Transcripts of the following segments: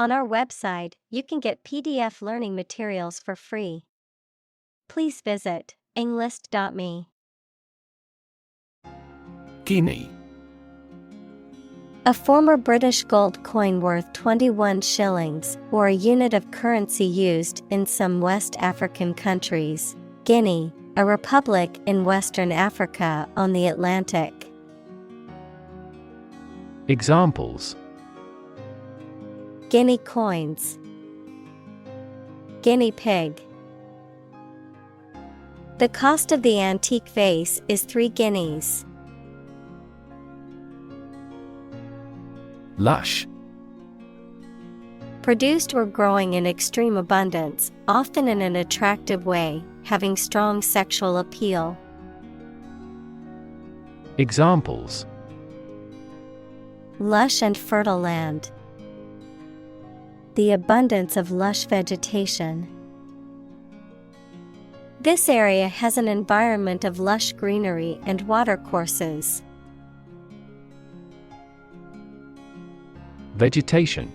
On our website, you can get PDF learning materials for free. Please visit englist.me. Guinea. A former British gold coin worth 21 shillings, or a unit of currency used in some West African countries. Guinea, a republic in Western Africa on the Atlantic. Examples: Guinea coins. Guinea pig. The cost of the antique vase is 3 guineas. Lush. Produced or growing in extreme abundance, often in an attractive way, having strong sexual appeal. Examples: Lush and fertile land. The abundance of lush vegetation. This area has an environment of lush greenery and watercourses. Vegetation.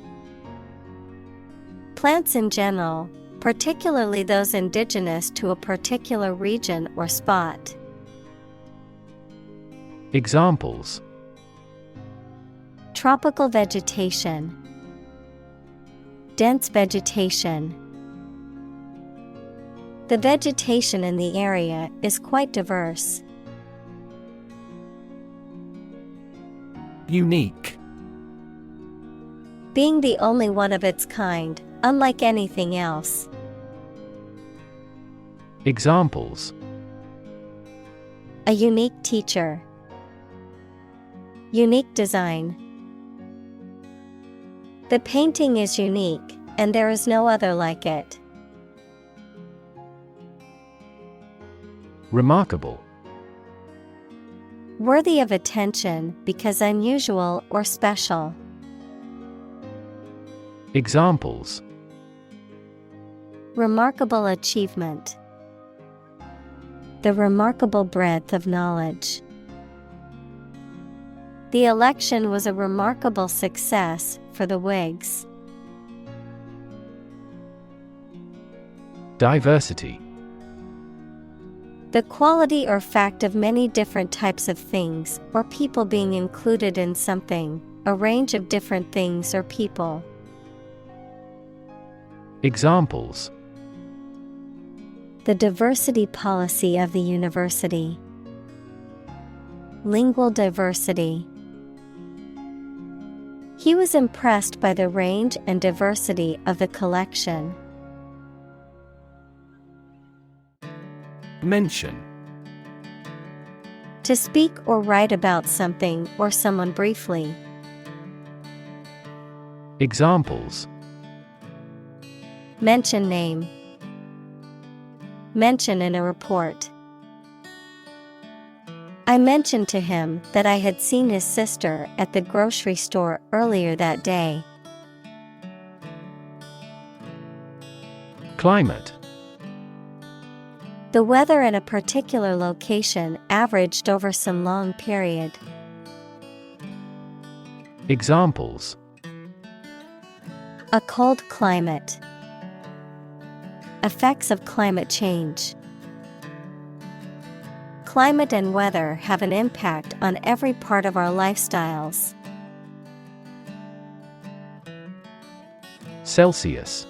Plants in general, particularly those indigenous to a particular region or spot. Examples: Tropical vegetation. Dense vegetation. The vegetation in the area is quite diverse. Unique. Being the only one of its kind, unlike anything else. Examples: A unique teacher. Unique design. The painting is unique, and there is no other like it. Remarkable. Worthy of attention because unusual or special. Examples: Remarkable achievement. The remarkable breadth of knowledge. The election was a remarkable success for the Whigs. Diversity. The quality or fact of many different types of things or people being included in something, a range of different things or people. Examples: The diversity policy of the university. Lingual diversity. He was impressed by the range and diversity of the collection. Mention. To speak or write about something or someone briefly. Examples: Mention name. Mention in a report. I mentioned to him that I had seen his sister at the grocery store earlier that day. Climate. The weather in a particular location averaged over some long period. Examples: A cold climate. Effects of climate change. Climate and weather have an impact on every part of our lifestyles. Celsius.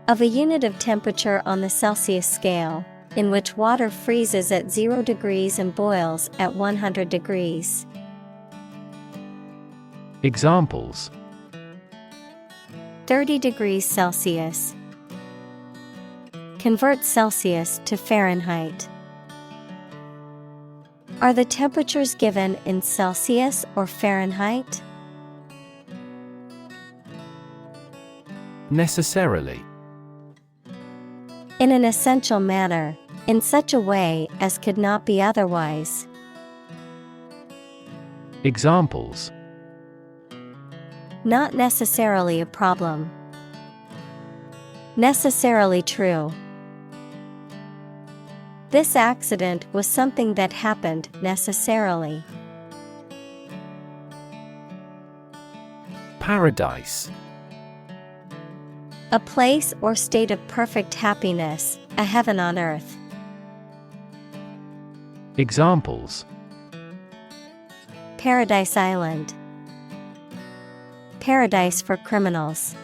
Of a unit of temperature on the Celsius scale, in which water freezes at 0 degrees and boils at 100 degrees. Examples: 30 degrees Celsius. Convert Celsius to Fahrenheit. Are the temperatures given in Celsius or Fahrenheit? Necessarily. In an essential manner, in such a way as could not be otherwise. Examples: Not necessarily a problem. Necessarily true. This accident was something that happened necessarily. Paradise. A place or state of perfect happiness, a heaven on earth. Examples: Paradise Island. Paradise for criminals.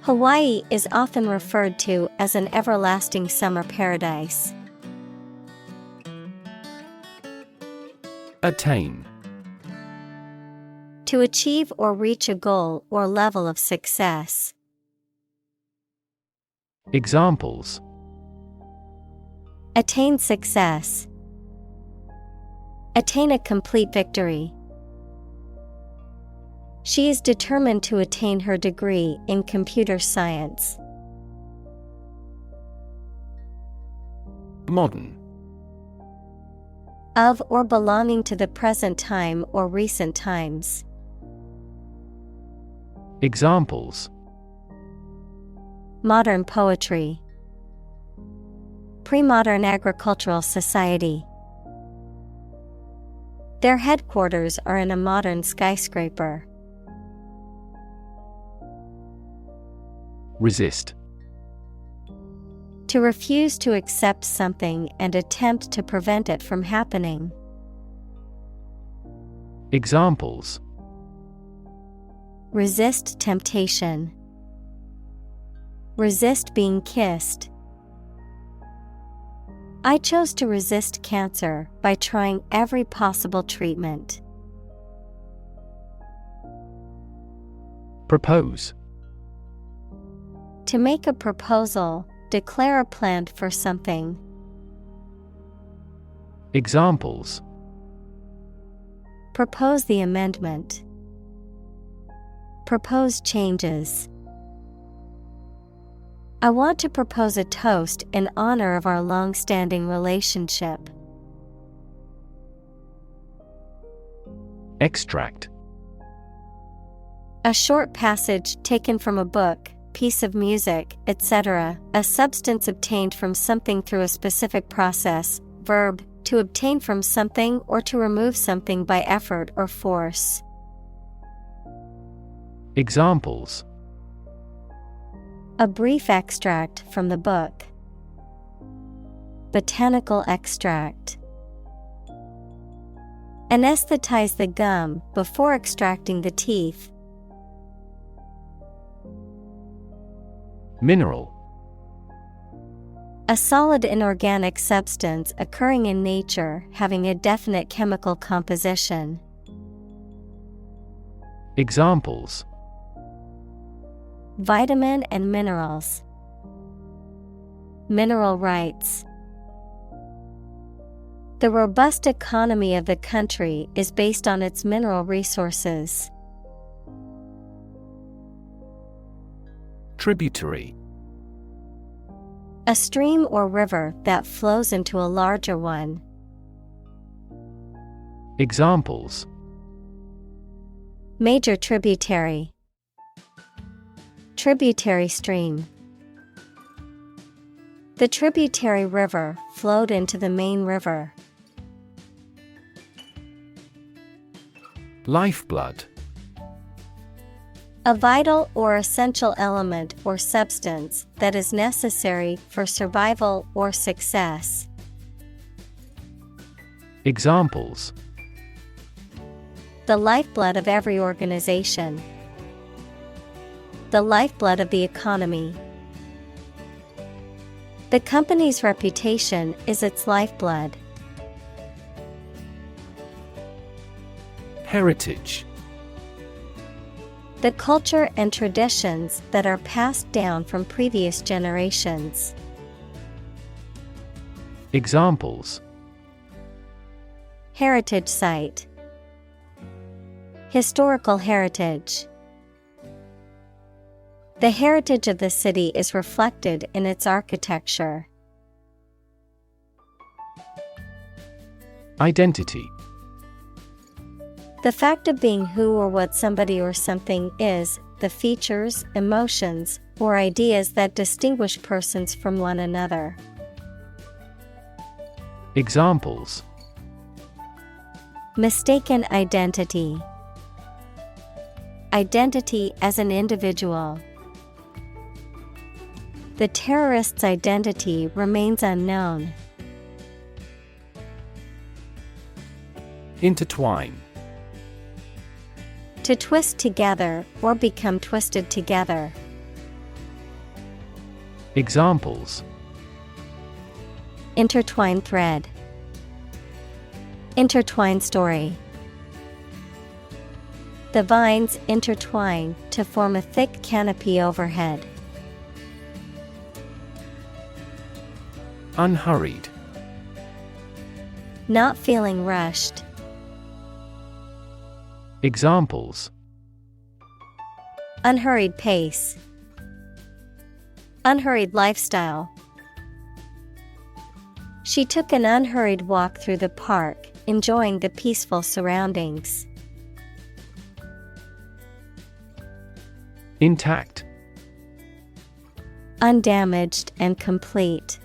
Hawaii is often referred to as an everlasting summer paradise. Attain. To achieve or reach a goal or level of success. Examples: Attain success. Attain a complete victory. She is determined to attain her degree in computer science. Modern. Of or belonging to the present time or recent times. Examples: Modern poetry. Pre-modern agricultural society. Their headquarters are in a modern skyscraper. Resist. To refuse to accept something and attempt to prevent it from happening. Examples: Resist temptation. Resist being kissed. I chose to resist cancer by trying every possible treatment. Propose. To make a proposal, declare a plan for something. Examples: Propose the amendment. Propose changes. I want to propose a toast in honor of our long-standing relationship. Extract. A short passage taken from a book, piece of music, etc., a substance obtained from something through a specific process. Verb, to obtain from something or to remove something by effort or force. Examples: A brief extract from the book. Botanical extract. Anesthetize the gum before extracting the teeth. Mineral. A solid inorganic substance occurring in nature having a definite chemical composition. Examples: Vitamin and minerals. Mineral rights. The robust economy of the country is based on its mineral resources. Tributary. A stream or river that flows into a larger one. Examples: Major tributary. Tributary stream. The tributary river flowed into the main river. Lifeblood. A vital or essential element or substance that is necessary for survival or success. Examples: The lifeblood of every organization. The lifeblood of the economy. The company's reputation is its lifeblood. Heritage. The culture and traditions that are passed down from previous generations. Examples: Heritage site. Historical heritage. The heritage of the city is reflected in its architecture. Identity. The fact of being who or what somebody or something is, the features, emotions, or ideas that distinguish persons from one another. Examples: Mistaken identity. identity as an individual. The terrorist's identity remains unknown. Intertwine. To twist together or become twisted together. Examples: Intertwine thread. Intertwine story. The vines intertwine to form a thick canopy overhead. Unhurried. Not feeling rushed. Examples: Unhurried pace. Unhurried lifestyle. She took an unhurried walk through the park, enjoying the peaceful surroundings. Intact. Undamaged and complete.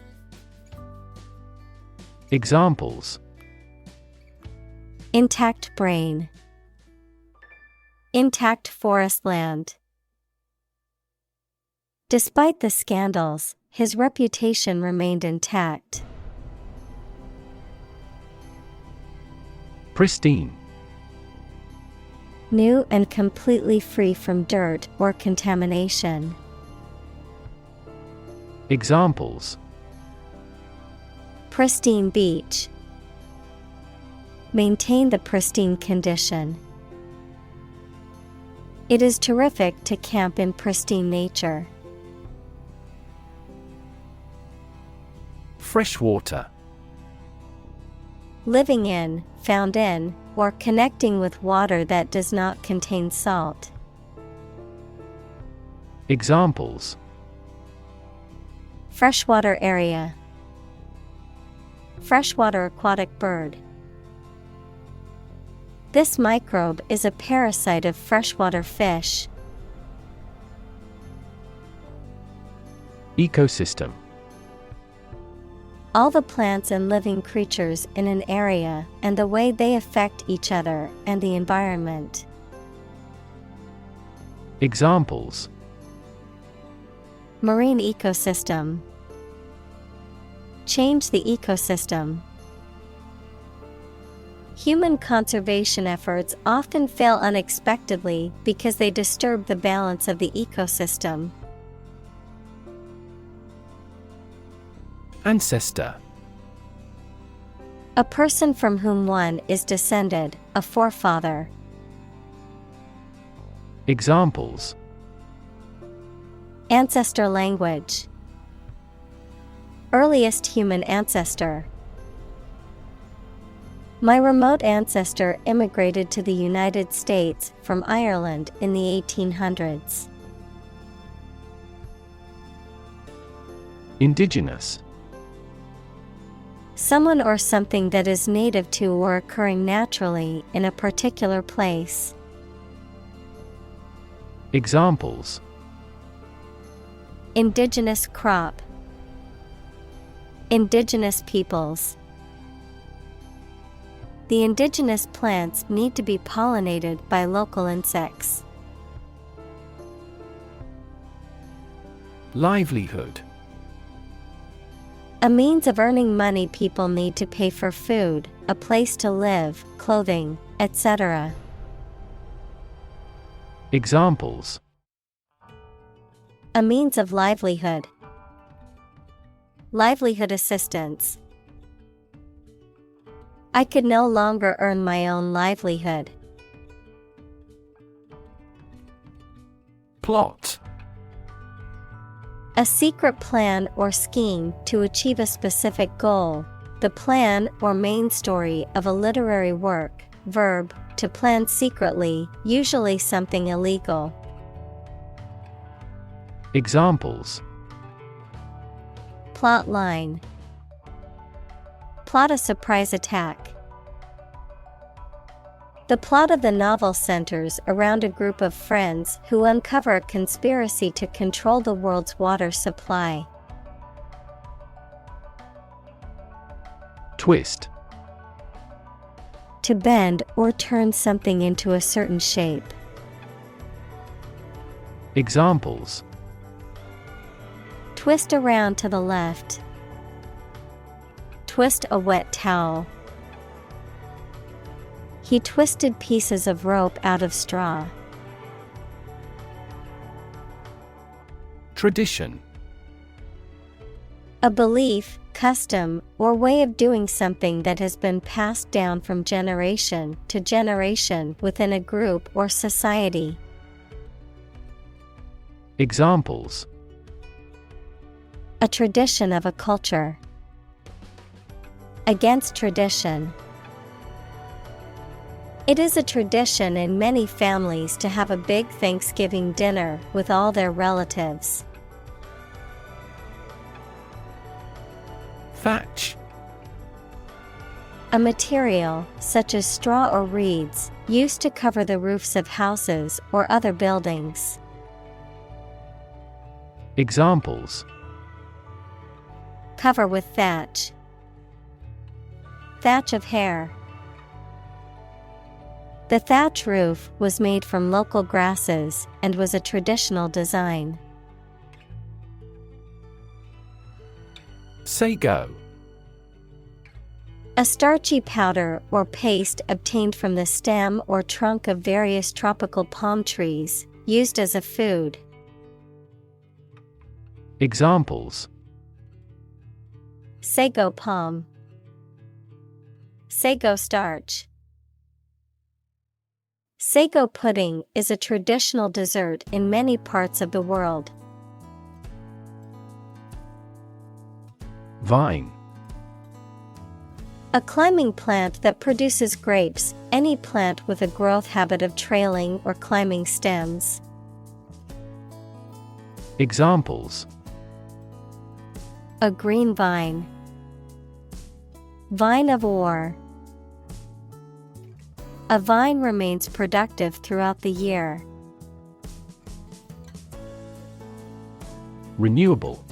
Examples: Intact brain. Intact forest land. Despite the scandals, his reputation remained intact. Pristine. New and completely free from dirt or contamination. Examples: Pristine beach. Maintain the pristine condition. It is terrific to camp in pristine nature. Freshwater. Living in, found in, or connecting with water that does not contain salt. Examples: Freshwater area. Freshwater aquatic bird. This microbe is a parasite of freshwater fish. Ecosystem. All the plants and living creatures in an area and the way they affect each other and the environment. Examples: Marine ecosystem. Change the ecosystem. Human conservation efforts often fail unexpectedly because they disturb the balance of the ecosystem. Ancestor. A person from whom one is descended, a forefather. Examples: Ancestor language. Earliest human ancestor. My remote ancestor immigrated to the United States from Ireland in the 1800s. Indigenous. Someone or something that is native to or occurring naturally in a particular place. Examples: Indigenous crop. Indigenous peoples. The indigenous plants need to be pollinated by local insects. Livelihood. A means of earning money people need to pay for food, a place to live, clothing, etc. Examples: A means of livelihood. Livelihood assistance. I could no longer earn my own livelihood. Plot. A secret plan or scheme to achieve a specific goal. The plan or main story of a literary work. Verb, to plan secretly, usually something illegal. Examples: Plot line. Plot a surprise attack. The plot of the novel centers around a group of friends who uncover a conspiracy to control the world's water supply. Twist. To bend or turn something into a certain shape. Examples: twist around to the left, twist a wet towel. He twisted pieces of rope out of straw. Tradition. A belief, custom, or way of doing something that has been passed down from generation to generation within a group or society. Examples: a tradition of a culture. Against tradition. It is a tradition in many families to have a big Thanksgiving dinner with all their relatives. Thatch. A material, such as straw or reeds, used to cover the roofs of houses or other buildings. Examples: cover with thatch. Thatch of hair. The thatch roof was made from local grasses and was a traditional design. Sago. A starchy powder or paste obtained from the stem or trunk of various tropical palm trees, used as a food. Examples: sago palm. Sago starch. Sago pudding is a traditional dessert in many parts of the world. Vine. A climbing plant that produces grapes, any plant with a growth habit of trailing or climbing stems. Examples: a green vine. Vine of ore. A vine remains productive throughout the year. Renewable.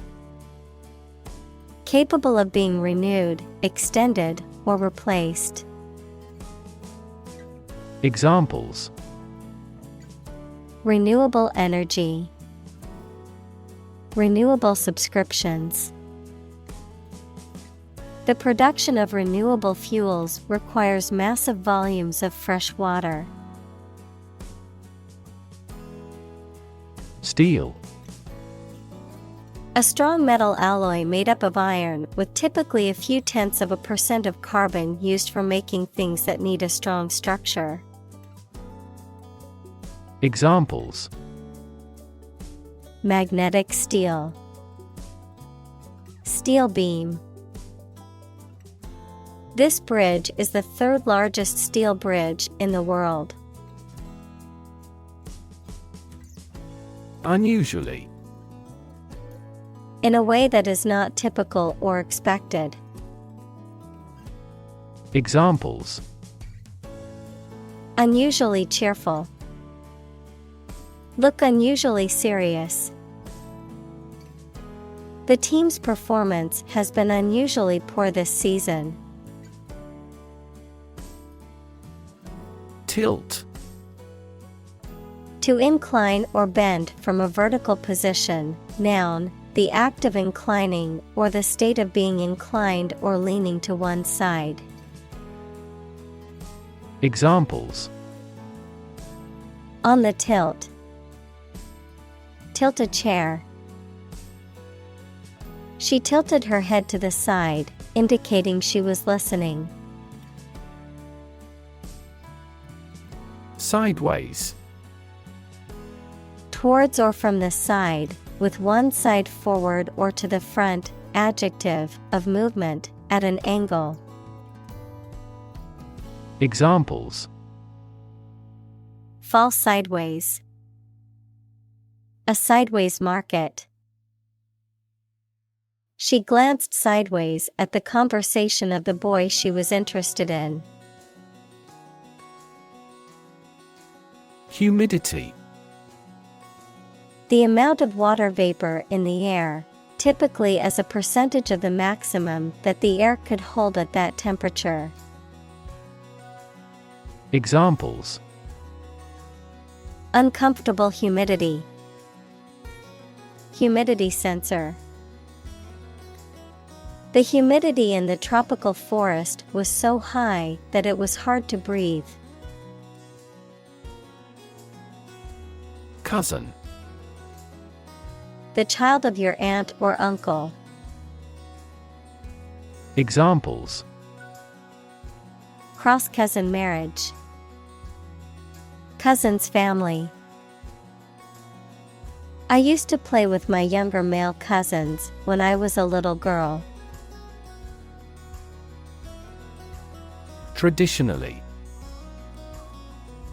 Capable of being renewed, extended, or replaced. Examples: renewable energy. Renewable subscriptions. The production of renewable fuels requires massive volumes of fresh water. Steel. A strong metal alloy made up of iron with typically a few tenths of a % of carbon used for making things that need a strong structure. Examples: magnetic steel. Steel beam. This bridge is the third largest steel bridge in the world. Unusually. In a way that is not typical or expected. Examples: unusually cheerful. Look unusually serious. The team's performance has been unusually poor this season. Tilt. To incline or bend from a vertical position. Noun, the act of inclining or the state of being inclined or leaning to one side. Examples: on the tilt. Tilt a chair. She tilted her head to the side, indicating she was listening. Sideways. Towards or from the side, with one side forward or to the front, adjective, of movement, at an angle. Examples: fall sideways. A sideways market. She glanced sideways at the conversation of the boy she was interested in. Humidity. The amount of water vapor in the air, typically as a percentage of the maximum that the air could hold at that temperature. Examples: uncomfortable humidity. Humidity sensor. The humidity in the tropical forest was so high that it was hard to breathe. Cousin. The child of your aunt or uncle. Examples: Cross-cousin marriage. Cousin's family. I used to play with my younger male cousins when I was a little girl. Traditionally.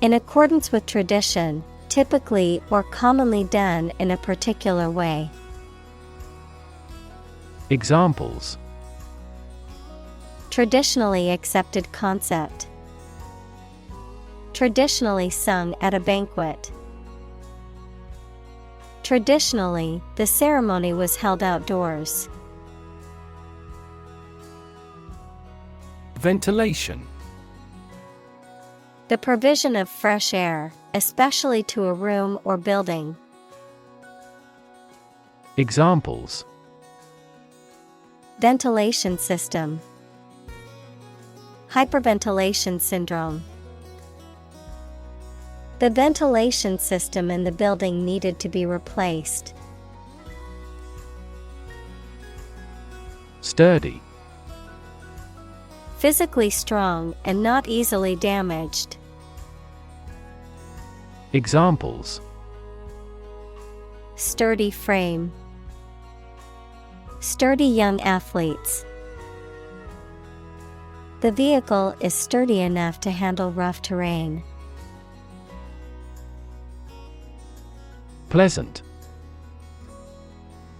In accordance with tradition, typically or commonly done in a particular way. Examples: Traditionally accepted concept. Traditionally sung at a banquet. Traditionally, the ceremony was held outdoors. Ventilation. The provision of fresh air, especially to a room or building. Examples: Ventilation system. Hyperventilation syndrome. The ventilation system in the building needed to be replaced. Sturdy. Physically strong and not easily damaged. Examples: Sturdy frame. Sturdy young athletes. The vehicle is sturdy enough to handle rough terrain. Pleasant.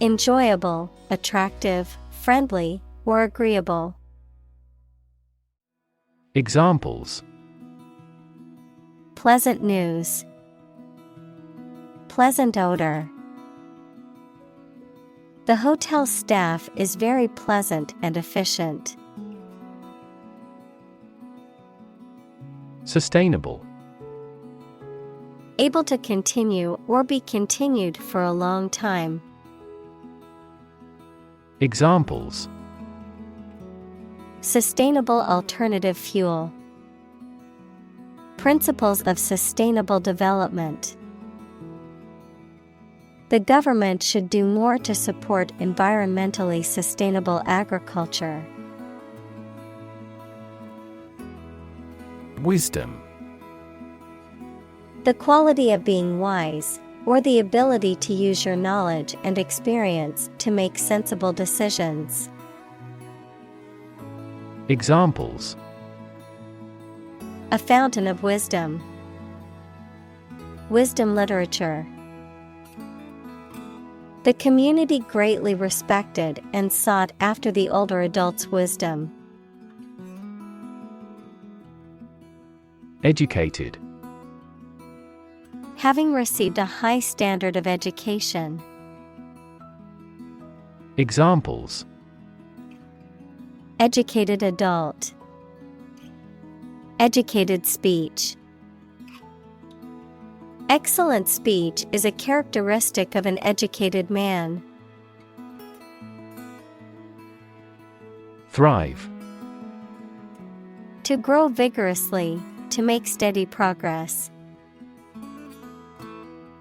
Enjoyable, attractive, friendly, or agreeable. Examples: Pleasant news. Pleasant odor. The hotel staff is very pleasant and efficient. Sustainable. Able to continue or be continued for a long time. Examples: Sustainable alternative fuel. Principles of sustainable development. The government should do more to support environmentally sustainable agriculture. Wisdom. The quality of being wise, or the ability to use your knowledge and experience to make sensible decisions. Examples: A fountain of wisdom. Wisdom literature. The community greatly respected and sought after the older adults' wisdom. Educated. Having received a high standard of education. Examples: Educated adult. Educated speech. Excellent speech is a characteristic of an educated man. Thrive. To grow vigorously, to make steady progress.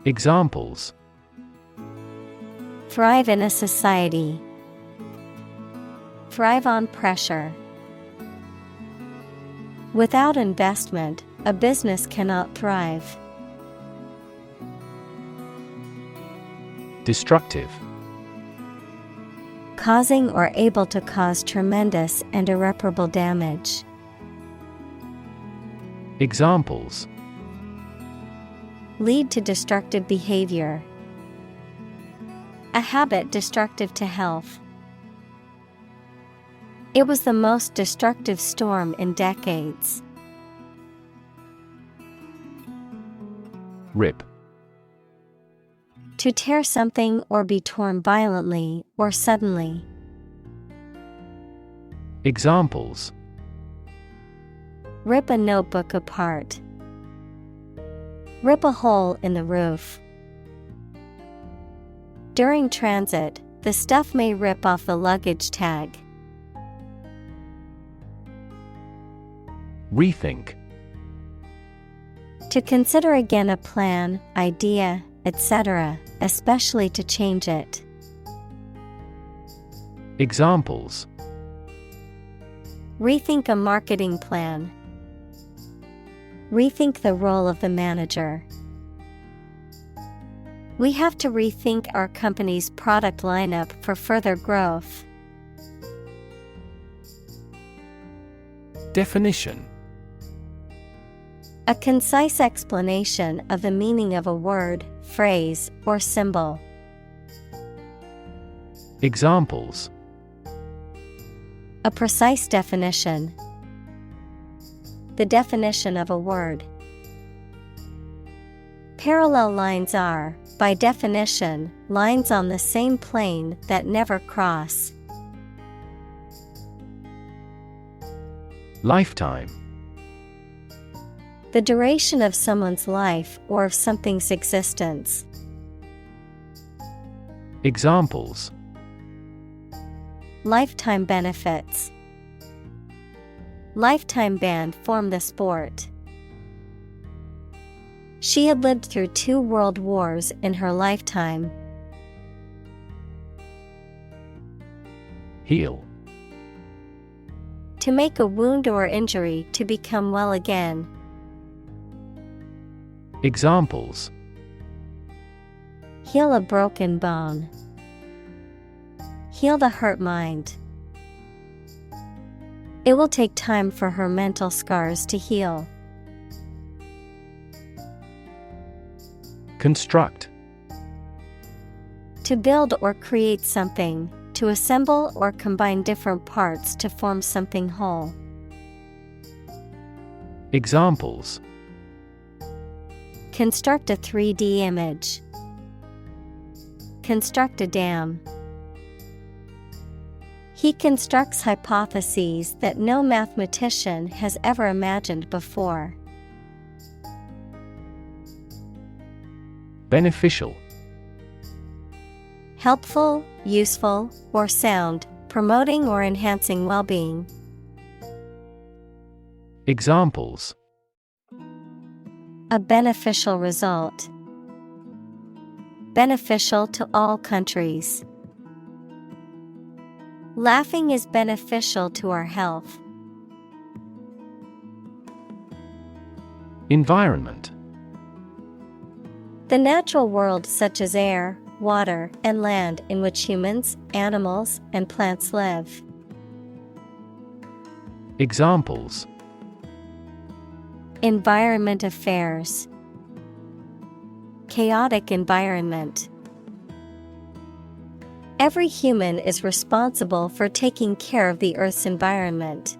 Examples: Thrive in a society. Thrive on pressure. Without investment, a business cannot thrive. Destructive. Causing or able to cause tremendous and irreparable damage. Examples: Lead to destructive behavior. A habit destructive to health. It was the most destructive storm in decades. Rip. To tear something or be torn violently or suddenly. Examples: Rip a notebook apart. Rip a hole in the roof. During transit, the stuff may rip off the luggage tag. Rethink. To consider again a plan, idea, etc., especially to change it. Examples: Rethink a marketing plan. Rethink the role of the manager. We have to rethink our company's product lineup for further growth. Definition: A concise explanation of the meaning of a word, phrase, or symbol. Examples: A precise definition. The definition of a word. Parallel lines are, by definition, lines on the same plane that never cross. Lifetime. The duration of someone's life or of something's existence. Examples: Lifetime benefits. Lifetime ban from the sport. She had lived through 2 world wars in her lifetime. Heal. To make a wound or injury to become well again. Examples: Heal a broken bone. Heal the hurt mind. It will take time for her mental scars to heal. Construct. To build or create something, to assemble or combine different parts to form something whole. Examples: Construct a 3D image. Construct a dam. He constructs hypotheses that no mathematician has ever imagined before. Beneficial. Helpful, useful, or sound, promoting or enhancing well-being. Examples: A beneficial result. Beneficial to all countries. Laughing is beneficial to our health. Environment. The natural world such as air, water, and land in which humans, animals, and plants live. Examples: Environment affairs. Chaotic environment. Every human is responsible for taking care of the Earth's environment.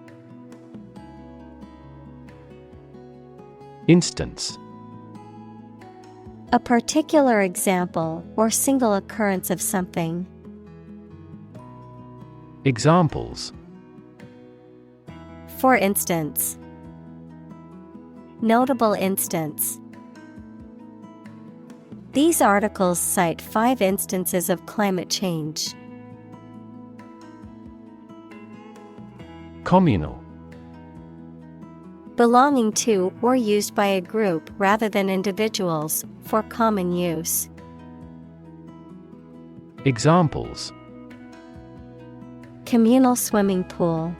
Instance. A particular example or single occurrence of something. Examples: For instance. Notable instance. These articles cite 5 instances of climate change. Communal. Belonging to or used by a group rather than individuals, for common use. Examples: Communal swimming pool.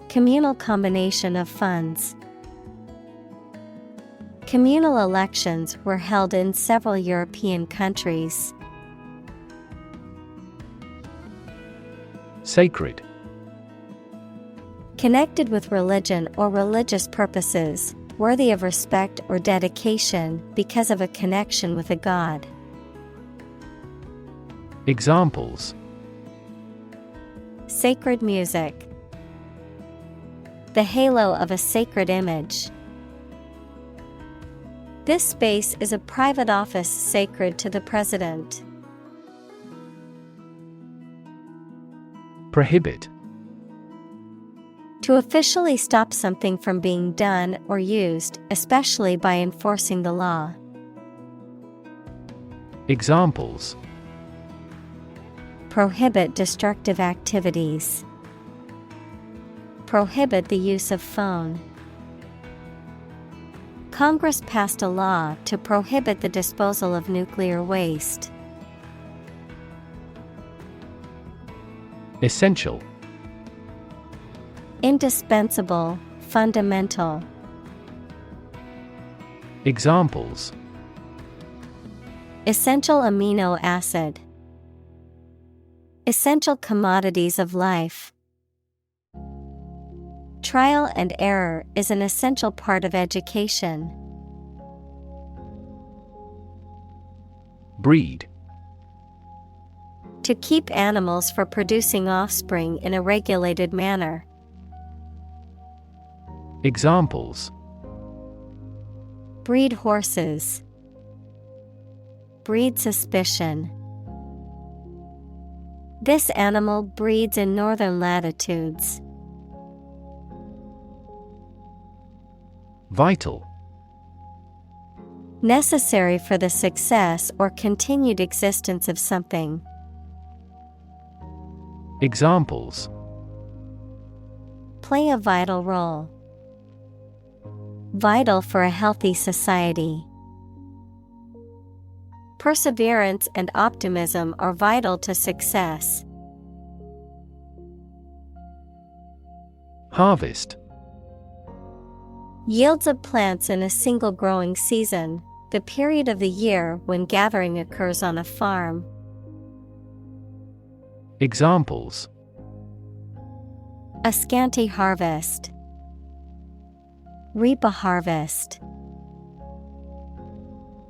Communal combination of funds. Communal elections were held in several European countries. Sacred. Connected with religion or religious purposes, worthy of respect or dedication because of a connection with a god. Examples: Sacred music. The halo of a sacred image. This space is a private office sacred to the president. Prohibit. To officially stop something from being done or used, especially by enforcing the law. Examples: prohibit destructive activities, prohibit the use of phone. Congress passed a law to prohibit the disposal of nuclear waste. Essential: indispensable, fundamental. Examples: essential amino acid, essential commodities of life. Trial and error is an essential part of education. Breed: to keep animals for producing offspring in a regulated manner. Examples: breed horses, breed suspicion. This animal breeds in northern latitudes. Vital: necessary for the success or continued existence of something. Examples: play a vital role, vital for a healthy society. Perseverance and optimism are vital to success. Harvest: yields of plants in a single growing season, the period of the year when gathering occurs on a farm. Examples: a scanty harvest, reap a harvest.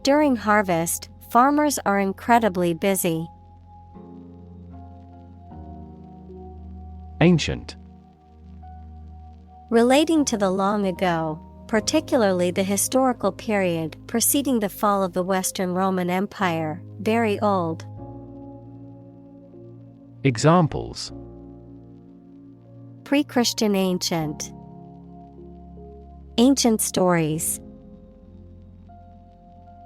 During harvest, farmers are incredibly busy. Ancient: relating to the long ago, particularly the historical period preceding the fall of the Western Roman Empire, very old. Examples: pre-Christian ancient, ancient stories.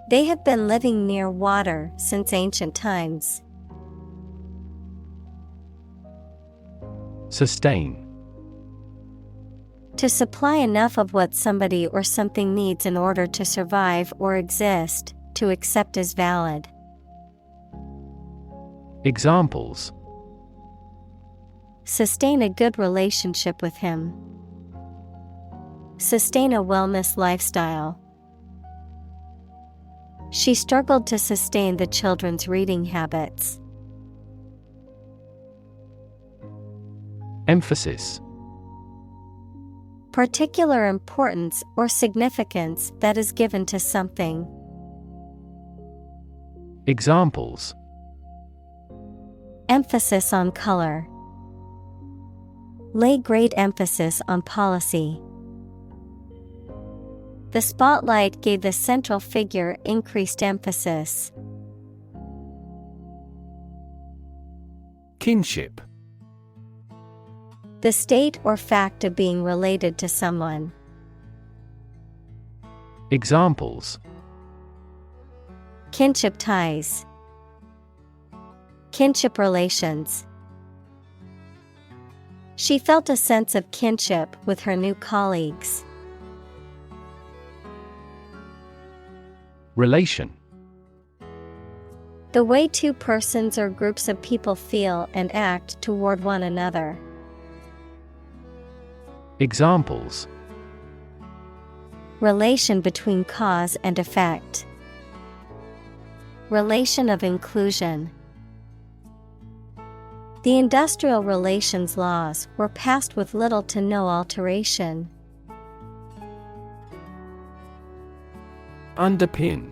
They have been living near water since ancient times. Sustain: to supply enough of what somebody or something needs in order to survive or exist, to accept as valid. Examples: sustain a good relationship with him, sustain a wellness lifestyle. She struggled to sustain the children's reading habits. Emphasis: particular importance or significance that is given to something. Examples: emphasis on color, lay great emphasis on policy. The spotlight gave the central figure increased emphasis. Kinship: the state or fact of being related to someone. Examples: kinship ties, kinship relations. She felt a sense of kinship with her new colleagues. Relation: the way two persons or groups of people feel and act toward one another. Examples: relation between cause and effect, relation of inclusion. The industrial relations laws were passed with little to no alteration. Underpin: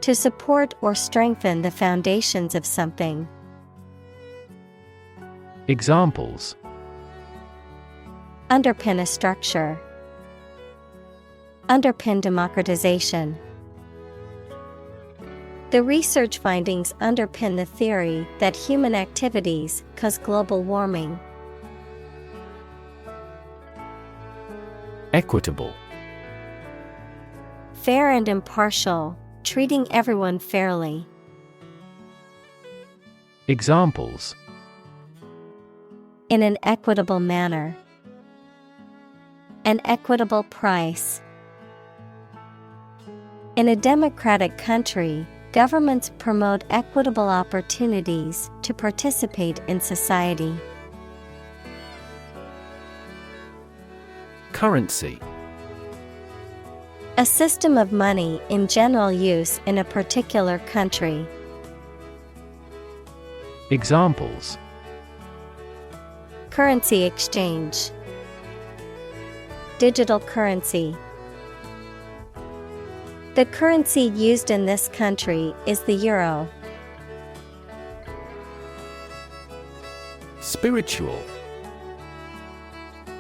to support or strengthen the foundations of something. Examples: underpin a structure, underpin democratization. The research findings underpin the theory that human activities cause global warming. Equitable: fair and impartial, treating everyone fairly. Examples: In an equitable manner. An equitable price. In a democratic country, governments promote equitable opportunities to participate in society. Currency: A system of money in general use in a particular country. Examples: Currency exchange. Digital currency. The currency used in this country is the euro. Spiritual: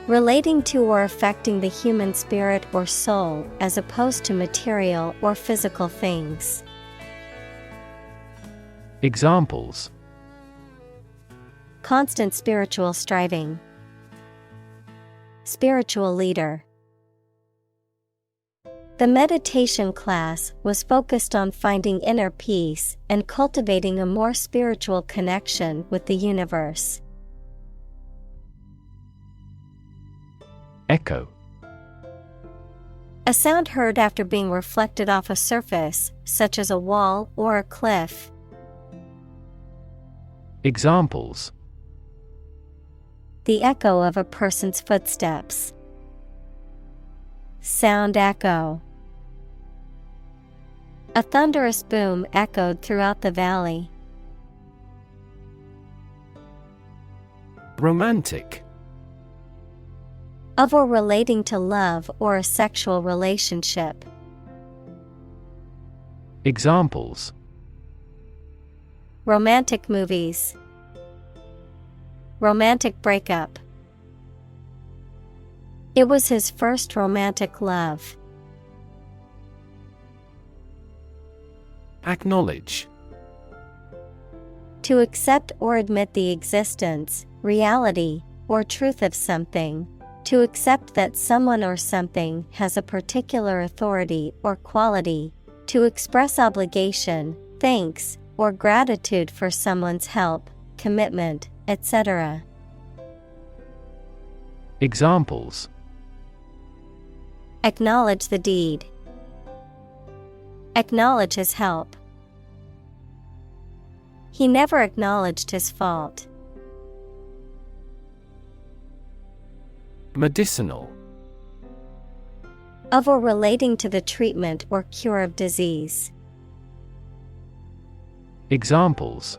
Relating to or affecting the human spirit or soul as opposed to material or physical things. Examples: Constant spiritual striving. Spiritual leader. The meditation class was focused on finding inner peace and cultivating a more spiritual connection with the universe. Echo: A sound heard after being reflected off a surface, such as a wall or a cliff. Examples: The echo of a person's footsteps. Sound echo. A thunderous boom echoed throughout the valley. Romantic: Of or relating to love or a sexual relationship. Examples: Romantic movies. Romantic breakup. It was his first romantic love. Acknowledge: To accept or admit the existence, reality, or truth of something. To accept that someone or something has a particular authority or quality. To express obligation, thanks, or gratitude for someone's help, commitment, etc. Examples: Acknowledge the deed. Acknowledge his help. He never acknowledged his fault. Medicinal: Of or relating to the treatment or cure of disease. Examples: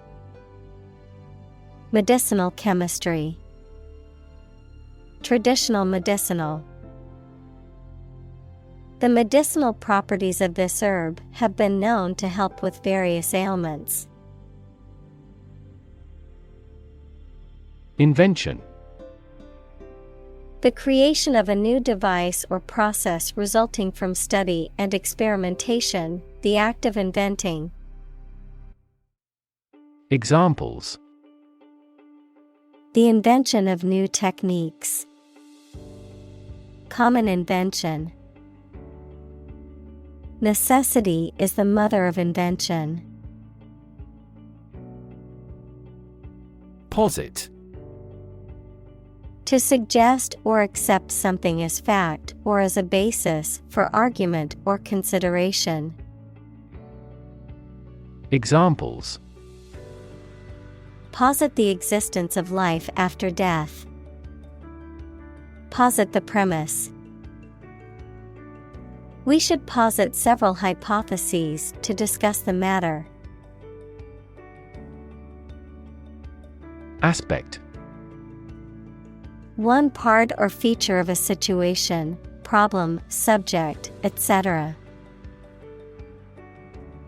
Medicinal chemistry. Traditional medicinal. The medicinal properties of this herb have been known to help with various ailments. Invention: The creation of a new device or process resulting from study and experimentation, the act of inventing. Examples: The invention of new techniques. Common invention. Necessity is the mother of invention. Posit: To suggest or accept something as fact or as a basis for argument or consideration. Examples: Posit the existence of life after death. Posit the premise. We should posit several hypotheses to discuss the matter. Aspect: One part or feature of a situation, problem, subject, etc.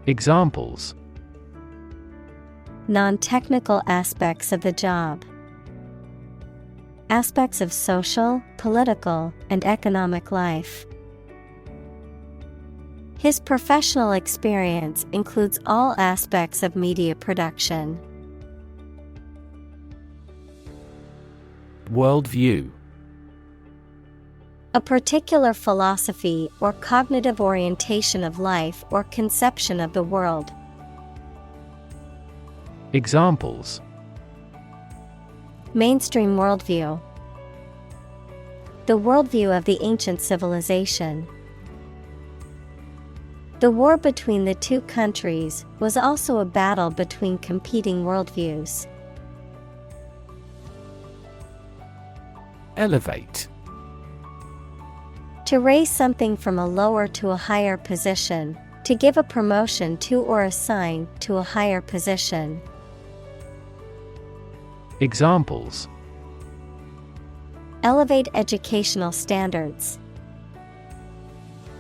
Examples: Non-technical aspects of the job. Aspects of social, political, and economic life. His professional experience includes all aspects of media production. Worldview: A particular philosophy or cognitive orientation of life or conception of the world. Examples: Mainstream worldview. The worldview of the ancient civilization. The war between the two countries was also a battle between competing worldviews. Elevate. To raise something from a lower to a higher position, to give a promotion to or assign to a higher position. Examples: Elevate educational standards.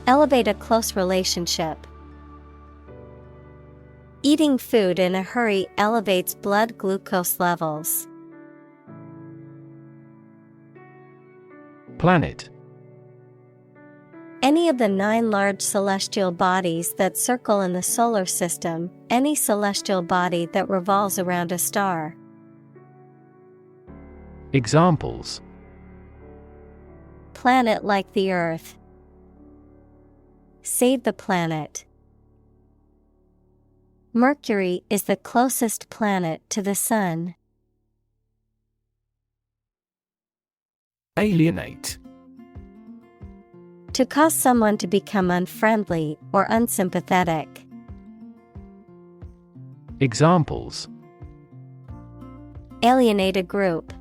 Elevate a close relationship. Eating food in a hurry elevates blood glucose levels. Planet. Any of the 9 large celestial bodies that circle in the solar system, any celestial body that revolves around a star. Examples: Planet like the Earth. Save the planet. Mercury is the closest planet to the Sun. Alienate. To cause someone to become unfriendly or unsympathetic. Examples: Alienate a group.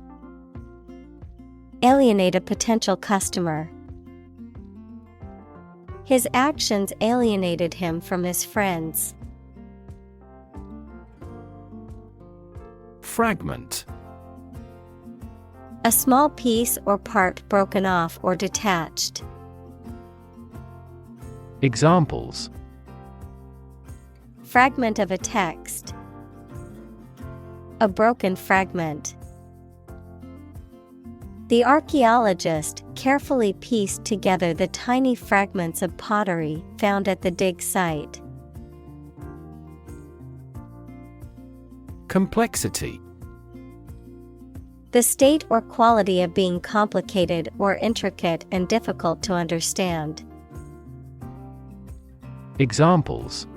Alienate a potential customer. His actions alienated him from his friends. Fragment. A small piece or part broken off or detached. Examples: Fragment of a text. A broken fragment. The archaeologist carefully pieced together the tiny fragments of pottery found at the dig site. Complexity. The state or quality of being complicated or intricate and difficult to understand. Examples: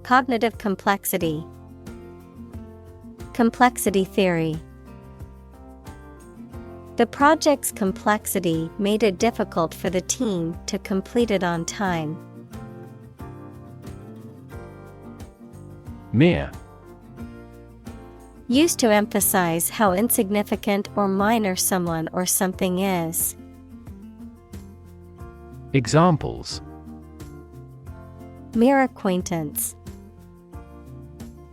Cognitive complexity. Complexity theory. The project's complexity made it difficult for the team to complete it on time. Mere. Used to emphasize how insignificant or minor someone or something is. Examples: Mere acquaintance.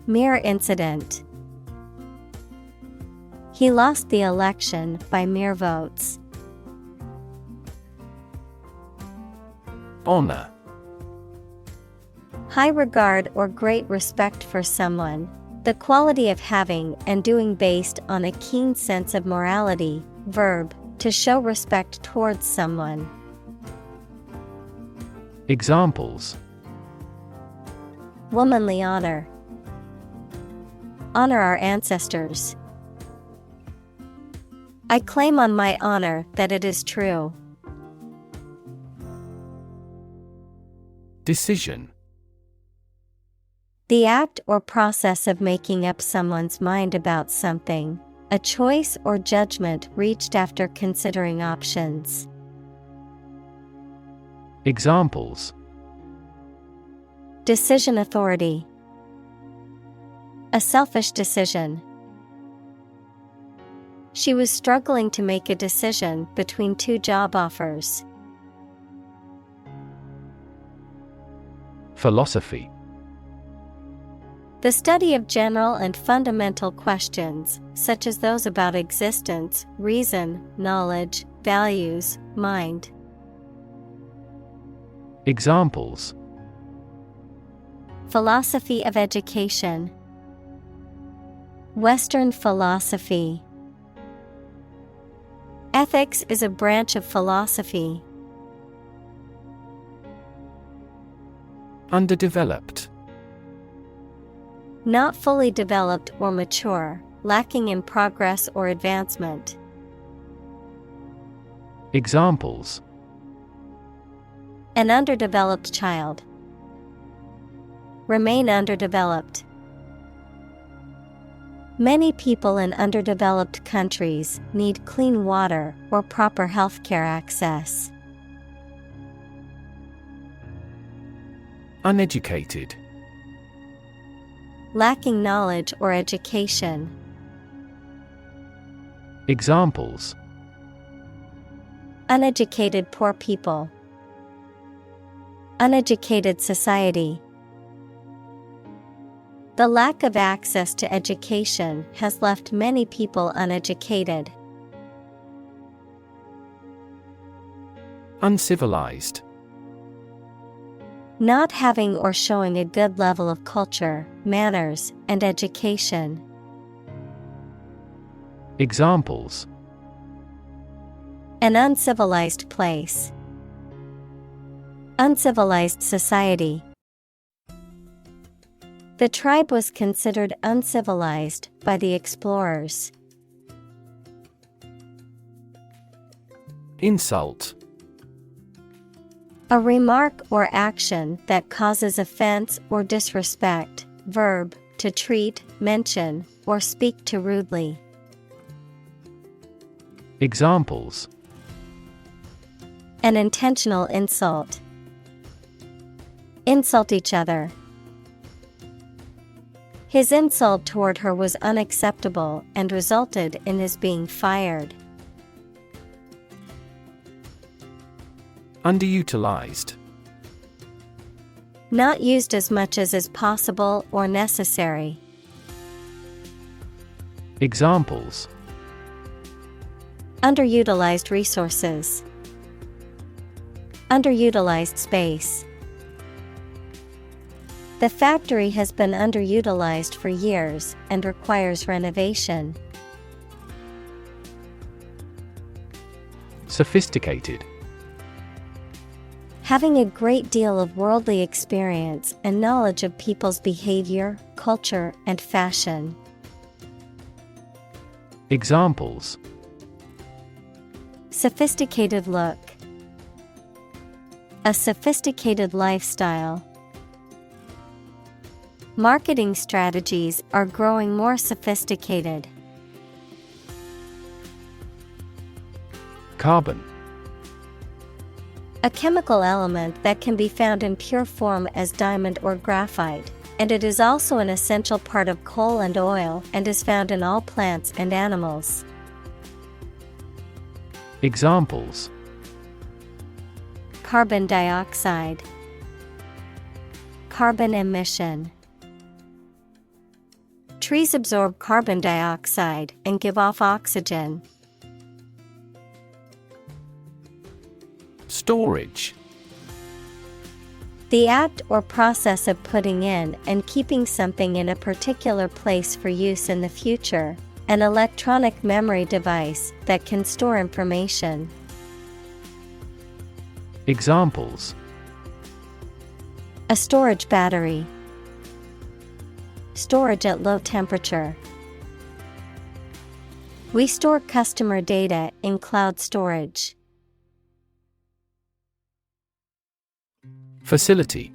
Mere incident. He lost the election by mere votes. Honor. High regard or great respect for someone, the quality of having and doing based on a keen sense of morality. Verb, to show respect towards someone. Examples: Womanly honor. Honor our ancestors. I claim on my honor that it is true. Decision. The act or process of making up someone's mind about something, a choice or judgment reached after considering options. Examples: Decision authority. A selfish decision. She was struggling to make a decision between 2 job offers. Philosophy. The study of general and fundamental questions, such as those about existence, reason, knowledge, values, mind. Examples: Philosophy of education. Western philosophy. Ethics is a branch of philosophy. Underdeveloped. Not fully developed or mature, lacking in progress or advancement. Examples: An underdeveloped child. Remain underdeveloped. Many people in underdeveloped countries need clean water or proper healthcare access. Uneducated. Lacking knowledge or education. Examples: Uneducated poor people. Uneducated society. The lack of access to education has left many people uneducated. Uncivilized. Not having or showing a good level of culture, manners, and education. Examples: An uncivilized place. Uncivilized society. The tribe was considered uncivilized by the explorers. Insult. A remark or action that causes offense or disrespect. Verb, to treat, mention, or speak to rudely. Examples: An intentional insult. Insult each other. His insult toward her was unacceptable and resulted in his being fired. Underutilized. Not used as much as is possible or necessary. Examples: Underutilized resources. Underutilized space. The factory has been underutilized for years and requires renovation. Sophisticated. Having a great deal of worldly experience and knowledge of people's behavior, culture, and fashion. Examples: Sophisticated look. A sophisticated lifestyle. Marketing strategies are growing more sophisticated. Carbon. A chemical element that can be found in pure form as diamond or graphite, and it is also an essential part of coal and oil and is found in all plants and animals. Examples: Carbon dioxide. Carbon emission. Trees absorb carbon dioxide and give off oxygen. Storage. The act or process of putting in and keeping something in a particular place for use in the future. An electronic memory device that can store information. Examples: A storage battery. Storage at low temperature. We store customer data in cloud storage. Facility.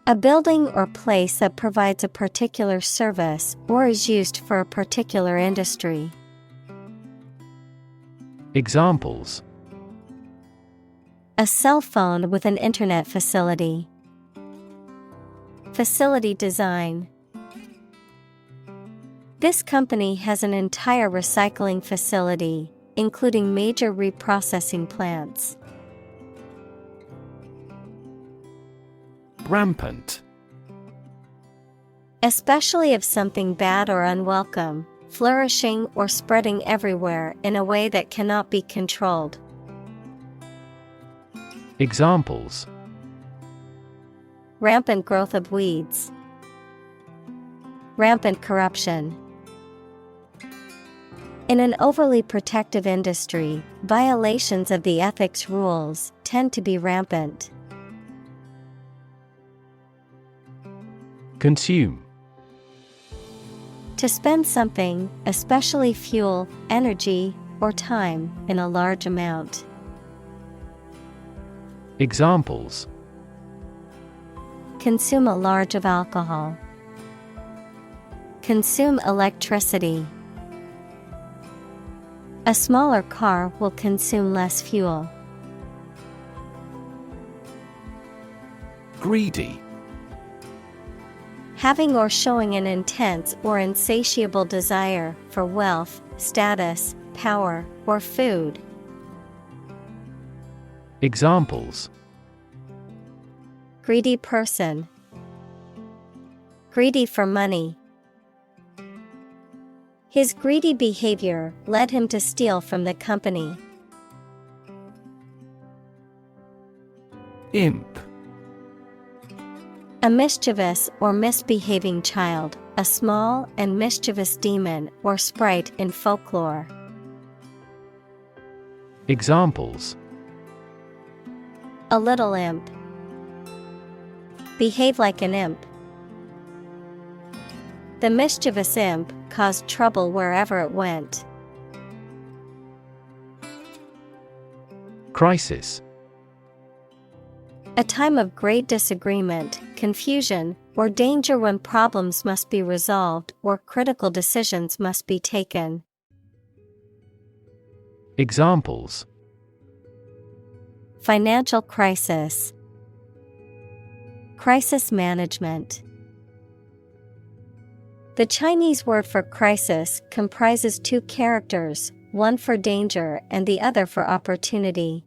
A building or place that provides a particular service or is used for a particular industry. Examples: A cell phone with an internet facility. Facility design. This company has an entire recycling facility, including major reprocessing plants. Rampant. Especially of something bad or unwelcome, flourishing or spreading everywhere in a way that cannot be controlled. Examples: Rampant growth of weeds. Rampant corruption. In an overly protective industry, violations of the ethics rules tend to be rampant. Consume. To spend something, especially fuel, energy, or time in a large amount. Examples: Consume a large of alcohol. Consume electricity. A smaller car will consume less fuel. Greedy. Having or showing an intense or insatiable desire for wealth, status, power, or food. Examples: Greedy person. Greedy for money. His greedy behavior led him to steal from the company. Imp. A mischievous or misbehaving child, a small and mischievous demon or sprite in folklore. Examples: A little imp. Behave like an imp. The mischievous imp caused trouble wherever it went. Crisis. A time of great disagreement, confusion, or danger when problems must be resolved or critical decisions must be taken. Examples: Financial crisis. Crisis management. The Chinese word for crisis comprises two characters, one for danger and the other for opportunity.